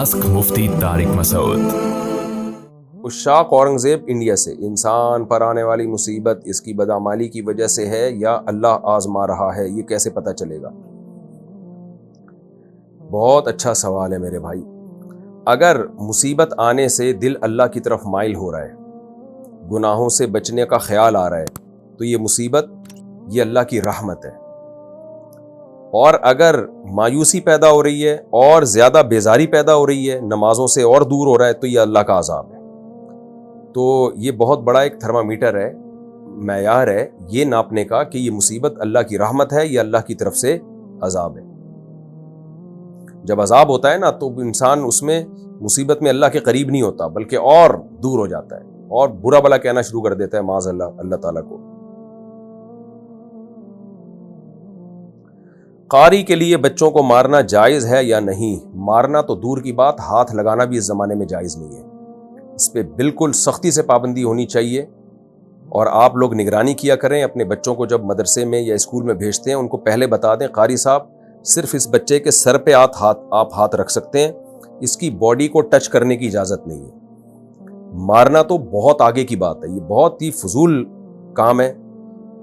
Ask मुफ्ती Tariq Masood. उशाक Aurangzeb India से, इंसान पर आने वाली मुसीबत इसकी बदअमाली की वजह से है या अल्लाह आजमा रहा है, ये कैसे पता चलेगा? बहुत अच्छा सवाल है मेरे भाई। अगर मुसीबत आने से दिल अल्लाह की तरफ माइल हो रहा है, गुनाहों से बचने का ख्याल आ रहा है, तो ये मुसीबत ये अल्लाह की रहमत है। और अगर मायूसी पैदा हो रही है और ज़्यादा बेजारी पैदा हो रही है, नमाजों से और दूर हो रहा है, तो ये अल्लाह का अजाब है। तो ये बहुत बड़ा एक थर्मामीटर है, मैयार है ये नापने का कि ये मुसीबत अल्लाह की रहमत है या अल्लाह की तरफ से अजाब है। जब अजाब होता है ना, तो इंसान उसमें मुसीबत में अल्लाह के करीब नहीं होता, बल्कि और दूर हो जाता है और बुरा भला कहना शुरू कर देता है माज़ अल्लाह ताला को। कारी के लिए बच्चों को मारना जायज़ है या नहीं? मारना तो दूर की बात, हाथ लगाना भी इस ज़माने में जायज़ नहीं है। इस पर बिल्कुल सख्ती से पाबंदी होनी चाहिए। और आप लोग निगरानी किया करें अपने बच्चों को, जब मदरसे में या स्कूल में भेजते हैं उनको पहले बता दें, कारी साहब सिर्फ इस बच्चे के सर पे आप हाथ रख सकते हैं, इसकी बॉडी को टच करने की इजाज़त नहीं है। मारना तो बहुत आगे की बात है, ये बहुत ही फजूल काम है।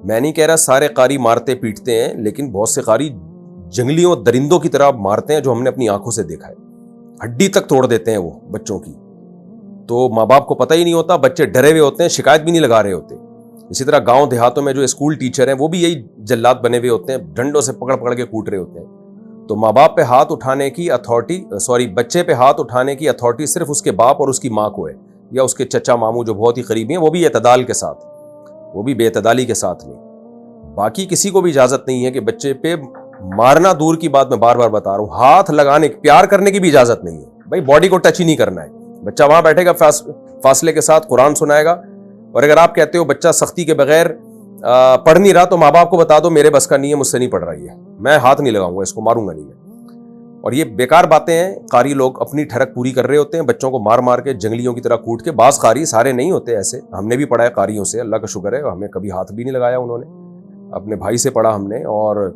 मैं नहीं कह रहा सारे कारी मारते पीटते हैं, लेकिन बहुत से कारी जंगलियों दरिंदों की तरह मारते हैं, जो हमने अपनी आंखों से देखा है। हड्डी तक तोड़ देते हैं वो बच्चों की। तो माँ बाप को पता ही नहीं होता, बच्चे डरे हुए होते हैं, शिकायत भी नहीं लगा रहे होते। इसी तरह गांव देहातों में जो स्कूल टीचर हैं वो भी यही जल्लाद बने हुए होते हैं, डंडों से पकड़ पकड़ के कूट रहे होते हैं। तो माँ बाप पे हाथ उठाने की बच्चे पे हाथ उठाने की अथॉरिटी सिर्फ उसके बाप और उसकी माँ को है, या उसके चचा मामू जो बहुत ही करीबी हैं, वो भी एतदाल के साथ, वो भी बेतदाली के साथ नहीं। बाकी किसी को भी इजाज़त नहीं है कि बच्चे पे मारना दूर की बात, मैं बार बार बता रहा हूँ, हाथ लगाने, प्यार करने की भी इजाज़त नहीं है। भाई बॉडी को टच ही नहीं करना है। बच्चा वहाँ बैठेगा, फासले के साथ कुरान सुनाएगा। और अगर आप कहते हो बच्चा सख्ती के बगैर पढ़ नहीं रहा, तो माँ बाप को बता दो मेरे बस का नहीं है, मुझसे नहीं पढ़ रही है, मैं हाथ नहीं लगाऊंगा, इसको मारूंगा नहीं मैं। और ये बेकार बातें हैं। कारी लोग अपनी ठरक पूरी कर रहे होते हैं, बच्चों को मार मार के जंगलियों की तरह कूट के। बास कारी, सारे नहीं होते ऐसे, हमने भी पढ़ा है कारियों से, अल्लाह का शुक्र है, हमें कभी हाथ भी नहीं लगाया उन्होंने। अपने भाई से पढ़ा हमने, और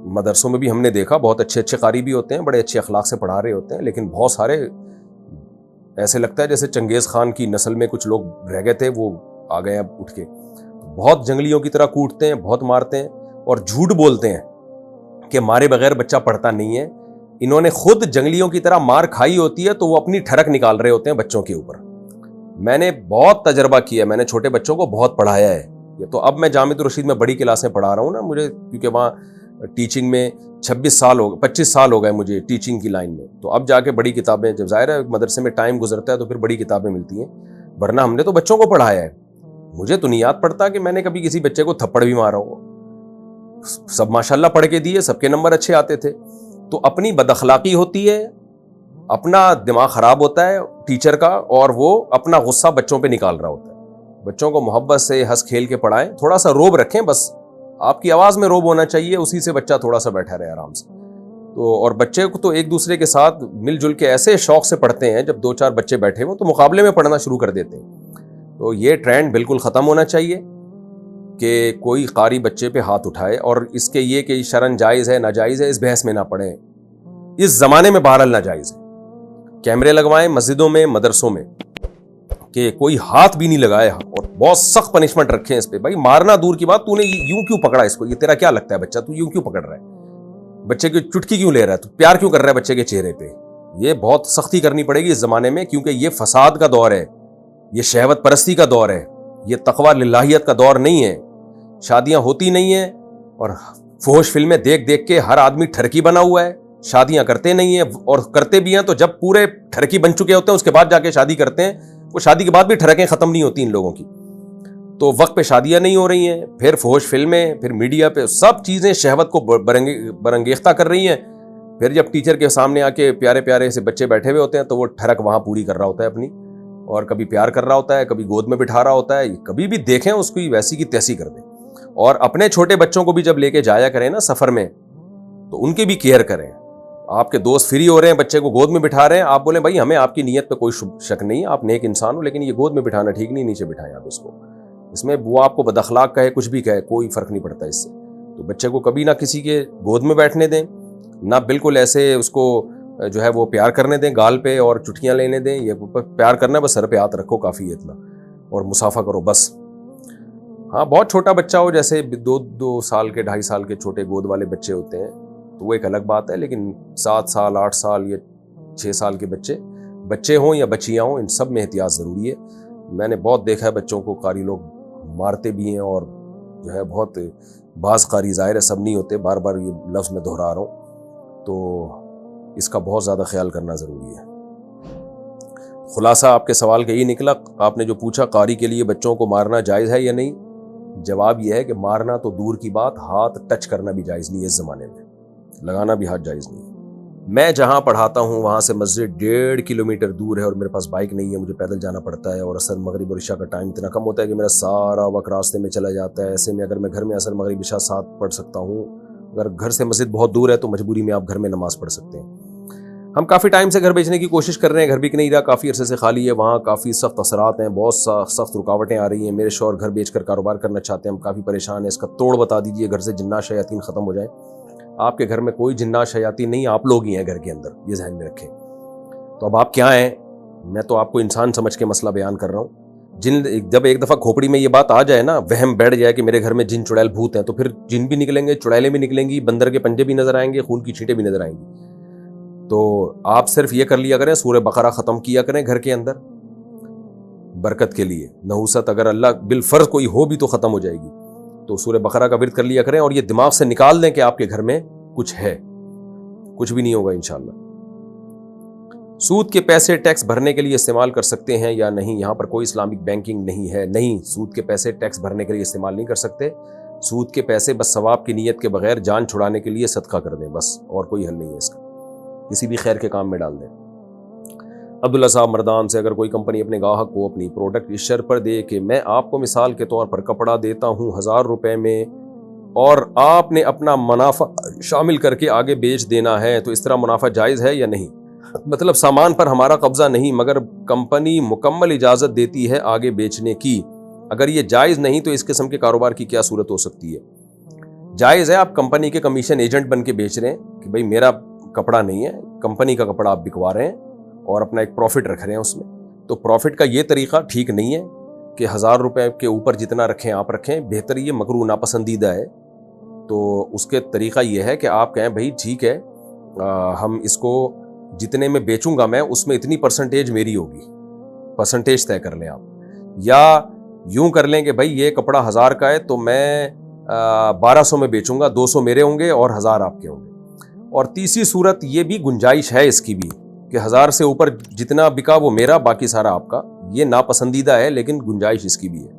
मदरसों में भी हमने देखा बहुत अच्छे अच्छे कारी भी होते हैं, बड़े अच्छे अखलाक से पढ़ा रहे होते हैं। लेकिन बहुत सारे ऐसे लगता है जैसे चंगेज़ खान की नस्ल में कुछ लोग रह गए थे, वो आ गए अब उठ के। बहुत जंगलियों की तरह कूटते हैं, बहुत मारते हैं, और झूठ बोलते हैं कि मारे बगैर बच्चा पढ़ता नहीं है। इन्होंने खुद जंगलियों की तरह मार खाई होती है, तो वो अपनी ठरक निकाल रहे होते हैं बच्चों के ऊपर। मैंने बहुत तजर्बा किया, मैंने छोटे बच्चों को बहुत पढ़ाया है। ये तो अब मैं जामिया रशीद में बड़ी क्लासें पढ़ा रहा हूँ ना, मुझे क्योंकि वहाँ टीचिंग में 25 साल हो गए मुझे टीचिंग की लाइन में। तो अब जाके बड़ी किताबें, जब ज़ाहिर है मदरसे में टाइम गुजरता है तो फिर बड़ी किताबें मिलती हैं, वरना हमने तो बच्चों को पढ़ाया है। मुझे तो नहीं याद पड़ता कि मैंने कभी किसी बच्चे को थप्पड़ भी मारा हो। सब माशाल्लाह पढ़ के दिए, सबके नंबर अच्छे आते थे। तो अपनी बदअखलाकी होती है, अपना दिमाग ख़राब होता है टीचर का, और वो अपना गुस्सा बच्चों पे निकाल रहा होता है। बच्चों को मोहब्बत से हंस खेल के पढ़ाएं, थोड़ा सा रोब रखें, बस आपकी आवाज़ में रोब होना चाहिए, उसी से बच्चा थोड़ा सा बैठा रहे आराम से। तो और बच्चे को तो एक दूसरे के साथ मिलजुल के ऐसे शौक से पढ़ते हैं, जब 2-4 बच्चे बैठे हों तो मुकाबले में पढ़ना शुरू कर देते हैं। तो ये ट्रेंड बिल्कुल ख़त्म होना चाहिए कि कोई कारी बच्चे पे हाथ उठाए। और इसके ये कि शरन जायज़ है नाजायज़ है, इस बहस में ना पड़ें। इस ज़माने में बहरहाल नाजायज़ है। कैमरे लगवाएं मस्जिदों में, मदरसों में, कि कोई हाथ भी नहीं लगाए, और बहुत सख्त पनिशमेंट रखें इस पे। भाई मारना दूर की बात, तूने यूं क्यों पकड़ा इसको, ये तेरा क्या लगता है बच्चा, तू यूं क्यों पकड़ रहा है, बच्चे की चुटकी क्यों ले रहा है, तू प्यार क्यों कर रहा है बच्चे के चेहरे पे। ये बहुत सख्ती करनी पड़ेगी इस जमाने में, क्योंकि ये फसाद का दौर है, ये शहवत परस्ती का दौर है, ये तकवा लिल्लाहियत का दौर नहीं है। शादियां होती नहीं है, और फौश फिल्में देख देख के हर आदमी ठरकी बना हुआ है, शादियां करते नहीं है, और करते भी हैं तो जब पूरे ठरकी बन चुके होते हैं उसके बाद जाके शादी करते हैं। वो शादी के बाद भी ठरकें ख़त्म नहीं होती इन लोगों की। तो वक्त पे शादियां नहीं हो रही हैं, फिर फौश फिल्में, फिर मीडिया पे सब चीज़ें शहवत को बरंगेख्ता कर रही हैं। फिर जब टीचर के सामने आके प्यारे प्यारे से बच्चे बैठे हुए होते हैं, तो वो ठरक वहाँ पूरी कर रहा होता है अपनी, और कभी प्यार कर रहा होता है, कभी गोद में बिठा रहा होता है। कभी भी देखें उसको वैसी की तैसी कर दें। और अपने छोटे बच्चों को भी जब लेके जाया करें ना सफ़र में, तो उनकी भी केयर करें। आपके दोस्त फ्री हो रहे हैं, बच्चे को गोद में बिठा रहे हैं, आप बोले भाई हमें आपकी नीयत पे कोई शक नहीं है, आप नेक इंसान हो, लेकिन ये गोद में बिठाना ठीक नहीं, नीचे बिठाएं आप इसको। इसमें वो आपको बदअखलाक कहे, कुछ भी कहे, कोई फ़र्क नहीं पड़ता इससे। तो बच्चे को कभी ना किसी के गोद में बैठने दें, ना बिल्कुल ऐसे उसको جو ہے وہ پیار کرنے دیں گال پہ اور چٹکیاں لینے دیں. یہ پیار کرنا ہے بس سر پہ ہاتھ رکھو کافی ہے اتنا, اور مسافہ کرو بس. ہاں بہت چھوٹا بچہ ہو, جیسے 2 سال کے 2.5 سال کے چھوٹے گود والے بچے ہوتے ہیں تو وہ ایک الگ بات ہے, لیکن 7 سال 8 سال یا 6 سال کے بچے ہوں یا بچیاں ہوں, ان سب میں احتیاط ضروری ہے. میں نے بہت دیکھا ہے بچوں کو قاری لوگ مارتے بھی ہیں, اور جو ہے بہت بعض قاری ظاہر ہے سب نہیں ہوتے, بار بار یہ لفظ میں دہرا رہا ہوں, تو اس کا بہت زیادہ خیال کرنا ضروری ہے. خلاصہ آپ کے سوال کا یہ نکلا, آپ نے جو پوچھا قاری کے لیے بچوں کو مارنا جائز ہے یا نہیں, جواب یہ ہے کہ مارنا تو دور کی بات, ہاتھ ٹچ کرنا بھی جائز نہیں ہے اس زمانے میں, لگانا بھی ہاتھ جائز نہیں ہے. میں جہاں پڑھاتا ہوں وہاں سے مسجد 1.5 کلومیٹر دور ہے, اور میرے پاس بائک نہیں ہے, مجھے پیدل جانا پڑتا ہے, اور عصر مغرب اور عشاء کا ٹائم اتنا کم ہوتا ہے کہ میرا سارا وقت راستے میں چلا جاتا ہے. ایسے میں اگر میں گھر میں عصر مغرب عشاء ساتھ پڑھ سکتا ہوں, اگر گھر سے مسجد بہت دور ہے تو مجبوری میں آپ گھر میں نماز پڑھ سکتے ہیں. ہم کافی ٹائم سے گھر بیچنے کی کوشش کر رہے ہیں, گھر بک نہیں رہا, کافی عرصے سے خالی ہے, وہاں کافی سخت اثرات ہیں, بہت سخت رکاوٹیں آ رہی ہیں. میرے شوہر گھر بیچ کر کاروبار کرنا چاہتے ہیں, ہم کافی پریشان ہیں, اس کا توڑ بتا دیجئے, گھر سے جنات شیاطین ختم ہو جائیں. آپ کے گھر میں کوئی جنات شیاطین نہیں, آپ لوگ ہی ہیں گھر کے اندر, یہ ذہن میں رکھیں. تو اب آپ کیا ہیں, میں تو آپ کو انسان سمجھ کے مسئلہ بیان کر رہا ہوں. جب ایک دفعہ کھوپڑی میں یہ بات آ جائے نا, وہم بیٹھ جائے کہ میرے گھر میں جن چڑیل بھوت ہیں, تو پھر جن بھی نکلیں گے, چڑیلیں بھی نکلیں گی, بندر کے پنجے بھی نظر آئیں گے, خون کی چھینٹیں بھی نظر آئیں گی. تو آپ صرف یہ کر لیا کریں, سورہ بقرہ ختم کیا کریں گھر کے اندر برکت کے لیے. نحوست اگر اللہ بالفرض کوئی ہو بھی تو ختم ہو جائے گی, تو سورہ بقرہ کا ورد کر لیا کریں, اور یہ دماغ سے نکال دیں کہ آپ کے گھر میں کچھ ہے. کچھ بھی نہیں ہوگا انشاءاللہ. سود کے پیسے ٹیکس بھرنے کے لیے استعمال کر سکتے ہیں یا نہیں؟ یہاں پر کوئی اسلامک بینکنگ نہیں ہے. نہیں, سود کے پیسے ٹیکس بھرنے کے لیے استعمال نہیں کر سکتے. سود کے پیسے بس ثواب کی نیت کے بغیر جان چھڑانے کے لیے صدقہ کر دیں بس, اور کوئی حل نہیں ہے اس کا, کسی بھی خیر کے کام میں ڈال دیں. عبداللہ صاحب مردان سے, اگر کوئی کمپنی اپنے گاہک کو اپنی پروڈکٹ اس شرط پر دے کہ میں آپ کو مثال کے طور پر کپڑا دیتا ہوں 1000 روپے میں, اور آپ نے اپنا منافع شامل کر کے آگے بیچ دینا ہے, تو اس طرح منافع جائز ہے یا نہیں؟ مطلب سامان پر ہمارا قبضہ نہیں, مگر کمپنی مکمل اجازت دیتی ہے آگے بیچنے کی. اگر یہ جائز نہیں تو اس قسم کے کاروبار کی کیا صورت ہو سکتی ہے؟ جائز ہے, آپ کمپنی کے کمیشن ایجنٹ بن کے بیچ رہے ہیں کہ بھئی میرا کپڑا نہیں ہے, کمپنی کا کپڑا آپ بکوا رہے ہیں اور اپنا ایک پروفٹ رکھ رہے ہیں اس میں. تو پروفٹ کا یہ طریقہ ٹھیک نہیں ہے کہ 1000 روپے کے اوپر جتنا رکھیں آپ رکھیں, بہتر یہ مکروہ ناپسندیدہ ہے. تو اس کے طریقہ یہ ہے کہ آپ کہیں بھئی ٹھیک ہے, ہم اس کو جتنے میں بیچوں گا میں اس میں اتنی پرسنٹیج میری ہوگی, پرسنٹیج طے کر لیں آپ. یا یوں کر لیں کہ بھئی یہ کپڑا 1000 کا ہے تو میں 1200 میں بیچوں گا, 200 میرے ہوں گے اور 1000 آپ کے ہوں گے. اور تیسری صورت یہ بھی گنجائش ہے اس کی بھی کہ 1000 سے اوپر جتنا بکا وہ میرا, باقی سارا آپ کا. یہ ناپسندیدہ ہے لیکن گنجائش اس کی بھی ہے.